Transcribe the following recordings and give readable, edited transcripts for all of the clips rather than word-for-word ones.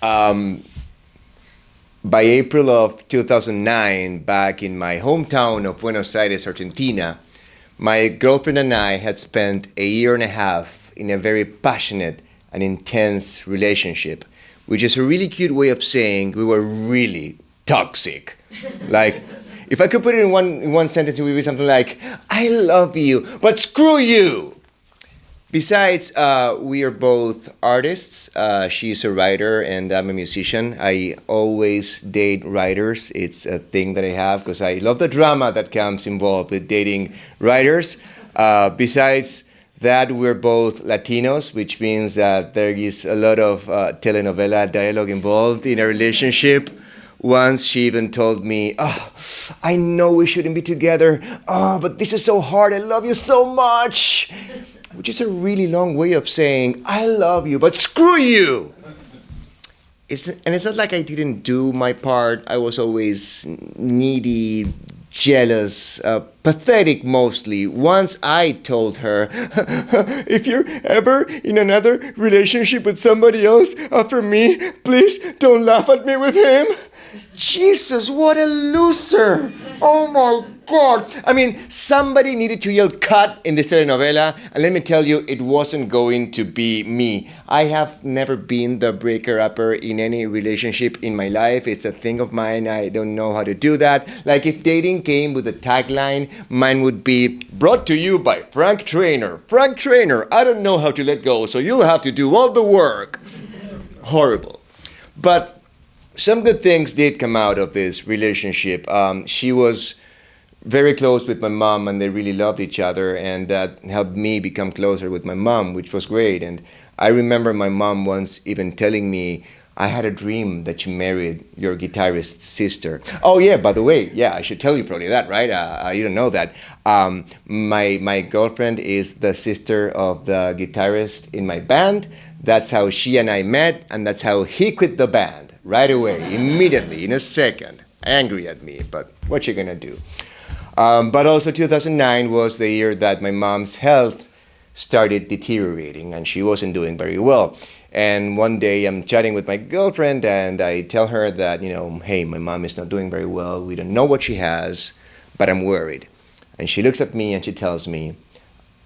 Um, by April of 2009, back in my hometown of Buenos Aires, Argentina, my girlfriend and I had spent a year and a half in a very passionate and intense relationship, which is a really cute way of saying we were really toxic. Like, if I could put it in one sentence, it would be something like, I love you, but screw you. Besides, we are both artists. She's a writer and I'm a musician. I always date writers. It's a thing that I have because I love the drama that comes involved with dating writers. Besides that, we're both Latinos, which means that there is a lot of telenovela dialogue involved in a relationship. Once she even told me, oh, I know we shouldn't be together. Oh, but this is so hard. I love you so much. Which is a really long way of saying, I love you, but screw you. It's not like I didn't do my part. I was always needy, jealous, pathetic mostly. Once I told her, if you're ever in another relationship with somebody else after me, please don't laugh at me with him. Jesus, what a loser. Oh my God. I mean, somebody needed to yell cut in this telenovela, and let me tell you, it wasn't going to be me. I have never been the breaker-upper in any relationship in my life. It's a thing of mine. I don't know how to do that. Like if dating came with a tagline, mine would be brought to you by Frank Traynor. Frank Traynor, I don't know how to let go, so you'll have to do all the work. Horrible. But some good things did come out of this relationship. She was very close with my mom and they really loved each other, and that helped me become closer with my mom, which was great. And I remember my mom once even telling me, I had a dream that you married your guitarist's sister. Oh yeah, by the way, yeah, I should tell you probably that, right? You don't know that. My girlfriend is the sister of the guitarist in my band. That's how she and I met, and that's how he quit the band. Right away, immediately, in a second. Angry at me, but what you gonna do? But also 2009 was the year that my mom's health started deteriorating and she wasn't doing very well. And one day I'm chatting with my girlfriend and I tell her that, hey, my mom is not doing very well. We don't know what she has, but I'm worried. And she looks at me and she tells me,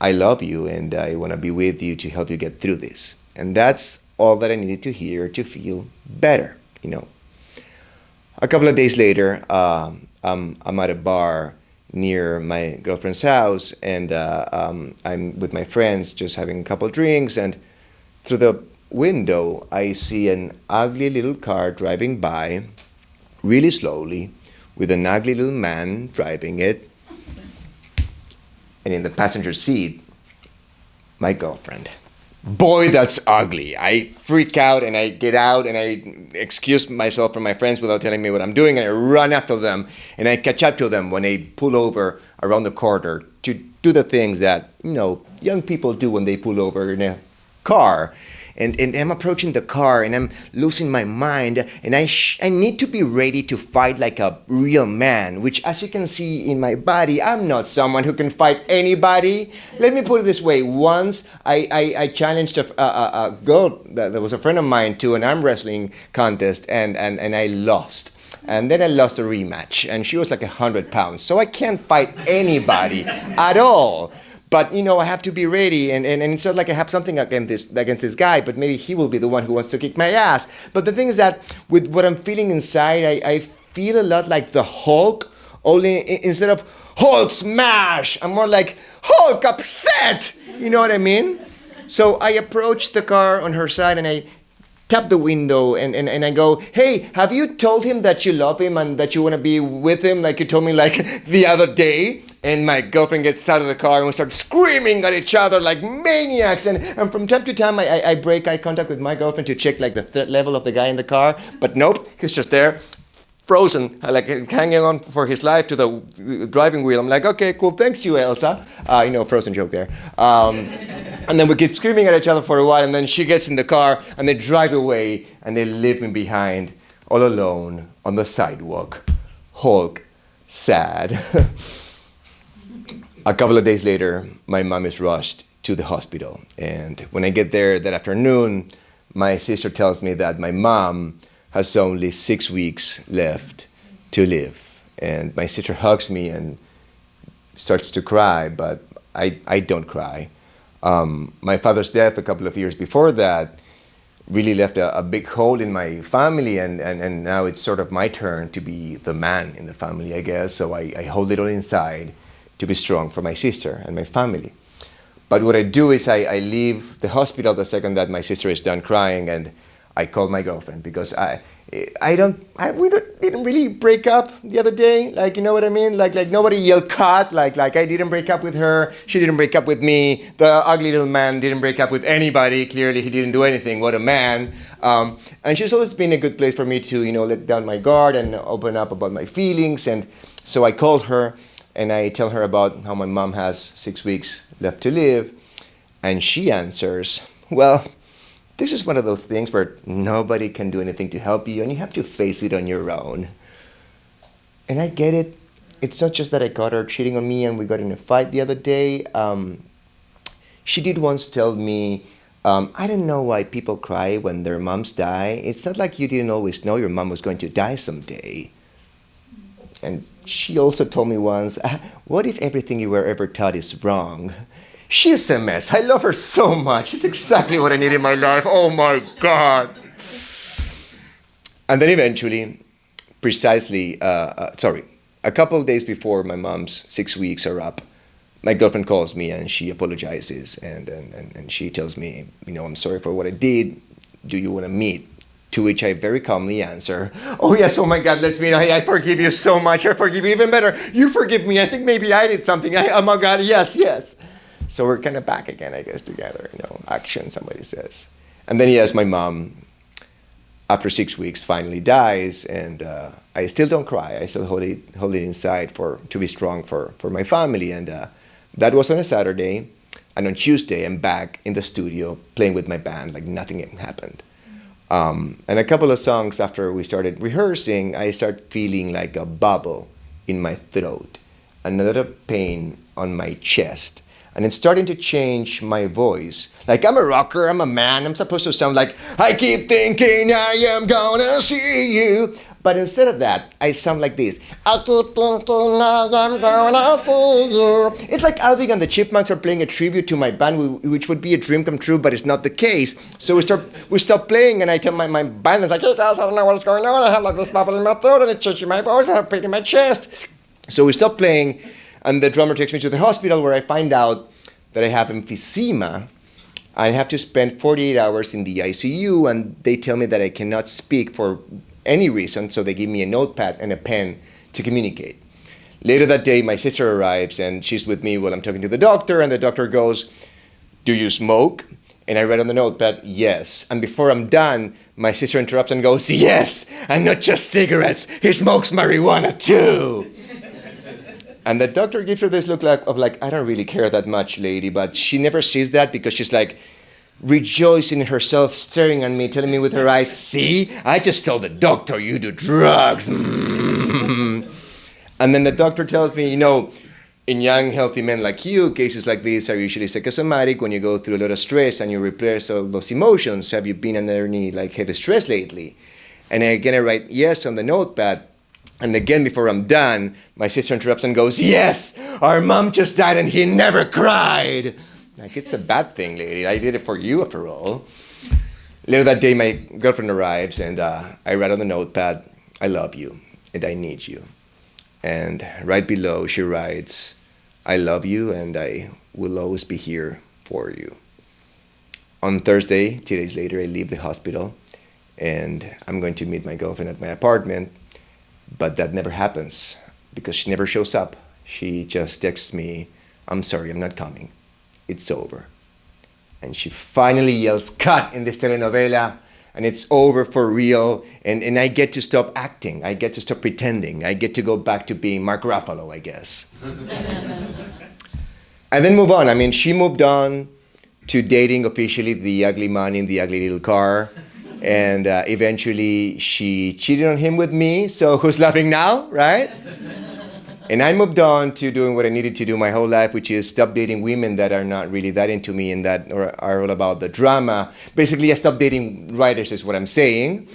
I love you and I wanna be with you to help you get through this. And that's all that I needed to hear to feel better. A couple of days later, I'm at a bar near my girlfriend's house, and I'm with my friends just having a couple of drinks, and through the window, I see an ugly little car driving by really slowly with an ugly little man driving it, and in the passenger seat, my girlfriend. Boy, that's ugly. I freak out and I get out and I excuse myself from my friends without telling me what I'm doing, and I run after them and I catch up to them when they pull over around the corner to do the things that, young people do when they pull over in a car. And I'm approaching the car and I'm losing my mind, and I need to be ready to fight like a real man, which, as you can see in my body, I'm not someone who can fight anybody. Let me put it this way. Once I challenged a girl that was a friend of mine to an arm wrestling contest, and I lost. And then I lost a rematch, and she was like 100 pounds. So I can't fight anybody at all. But, I have to be ready, and it's not like I have something against this guy, but maybe he will be the one who wants to kick my ass. But the thing is that with what I'm feeling inside, I feel a lot like the Hulk, only instead of Hulk smash, I'm more like Hulk upset. You know what I mean? So I approach the car on her side, and I tap the window and I go, hey, have you told him that you love him and that you want to be with him like you told me like the other day? And my girlfriend gets out of the car and we start screaming at each other like maniacs. And from time to time, I break eye contact with my girlfriend to check like the threat level of the guy in the car. But nope, he's just there, frozen, like hanging on for his life to the driving wheel. I'm like, okay, cool, thanks you, Elsa. Frozen joke there. And then we keep screaming at each other for a while, and then she gets in the car and they drive away and they leave me behind all alone on the sidewalk. Hulk, sad. A couple of days later, my mom is rushed to the hospital. And when I get there that afternoon, my sister tells me that my mom has only 6 weeks left to live. And my sister hugs me and starts to cry, but I don't cry. My father's death a couple of years before that really left a big hole in my family, and now it's sort of my turn to be the man in the family, I guess. So I hold it all inside to be strong for my sister and my family. But what I do is I leave the hospital the second that my sister is done crying, and I call my girlfriend, because we didn't really break up the other day. Like, you know what I mean? Like nobody yelled cut. Like I didn't break up with her. She didn't break up with me. The ugly little man didn't break up with anybody. Clearly, he didn't do anything. What a man. And she's always been a good place for me to, let down my guard and open up about my feelings. And so I called her and I tell her about how my mom has 6 weeks left to live. And she answers, well, this is one of those things where nobody can do anything to help you, and you have to face it on your own. And I get it. It's not just that I caught her cheating on me and we got in a fight the other day. She did once tell me, I don't know why people cry when their moms die. It's not like you didn't always know your mom was going to die someday. And she also told me once, what if everything you were ever taught is wrong? She's a mess. I love her so much. She's exactly what I need in my life. Oh my God. And then eventually, a couple of days before my mom's 6 weeks are up, my girlfriend calls me and she apologizes and she tells me, I'm sorry for what I did. Do you want to meet? To which I very calmly answer, oh yes, oh my God, let's meet. I forgive you so much. I forgive you even better. You forgive me. I think maybe I did something. Oh my God, yes. So we're kind of back again, I guess, together, action, somebody says. And then, yes, my mom, after 6 weeks, finally dies, and I still don't cry. I still hold it inside to be strong for my family. And that was on a Saturday. And on Tuesday, I'm back in the studio playing with my band like nothing had happened. And a couple of songs after we started rehearsing, I start feeling like a bubble in my throat, another pain on my chest. And it's starting to change my voice. Like, I'm a rocker, I'm a man, I'm supposed to sound like, I keep thinking I am gonna see you. But instead of that, I sound like this. I keep thinking I am gonna see you. It's like Alvin and the Chipmunks are playing a tribute to my band, which would be a dream come true, but it's not the case. So we stop playing, and I tell my band, it's like, hey guys, I don't know what's going on. I have like this bubble in my throat, and it's changing my voice, I have pain in my chest. So we stop playing, and the drummer takes me to the hospital where I find out that I have emphysema. I have to spend 48 hours in the ICU, and they tell me that I cannot speak for any reason, so they give me a notepad and a pen to communicate. Later that day, my sister arrives, and she's with me while I'm talking to the doctor, and the doctor goes, do you smoke? And I write on the notepad, yes. And before I'm done, my sister interrupts and goes, yes, and not just cigarettes, he smokes marijuana too. And the doctor gives her this look of I don't really care that much, lady, but she never sees that because she's like rejoicing in herself, staring at me, telling me with her eyes, see, I just told the doctor you do drugs. And then the doctor tells me, in young, healthy men like you, cases like these are usually psychosomatic when you go through a lot of stress and you repress all those emotions. Have you been under any heavy stress lately? And again, I write yes on the notepad. And again, before I'm done, my sister interrupts and goes, yes, our mom just died and he never cried. Like, it's a bad thing, lady. I did it for you, after all. Later that day, my girlfriend arrives, and I write on the notepad, I love you, and I need you. And right below, she writes, I love you, and I will always be here for you. On Thursday, 2 days later, I leave the hospital, and I'm going to meet my girlfriend at my apartment. But that never happens because she never shows up. She just texts me, I'm sorry, I'm not coming. It's over. And she finally yells, cut, in this telenovela, and it's over for real. And I get to stop acting. I get to stop pretending. I get to go back to being Mark Ruffalo, I guess. And then move on. I mean, she moved on to dating officially the ugly man in the ugly little car. And eventually she cheated on him with me, so who's laughing now, right? And I moved on to doing what I needed to do my whole life, which is stop dating women that are not really that into me and that are all about the drama. Basically, I stopped dating writers is what I'm saying.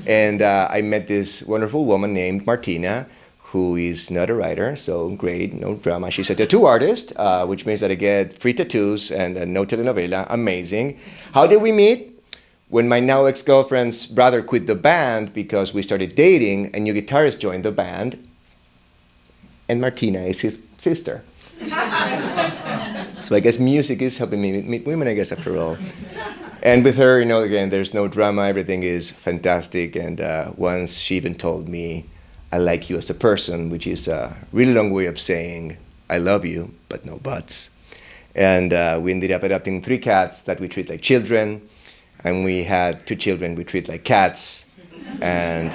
And I met this wonderful woman named Martina, who is not a writer, so great, no drama. She's a tattoo artist, which means that I get free tattoos and no telenovela. Amazing. How did we meet? When my now ex-girlfriend's brother quit the band because we started dating, a new guitarist joined the band, and Martina is his sister. So I guess music is helping me meet women, I guess, after all. And with her, again, there's no drama, everything is fantastic, and once she even told me, I like you as a person, which is a really long way of saying, I love you, but no buts. And we ended up adopting 3 cats that we treat like children, and we had 2 children we treat like cats, and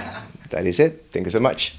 that is it. Thank you so much.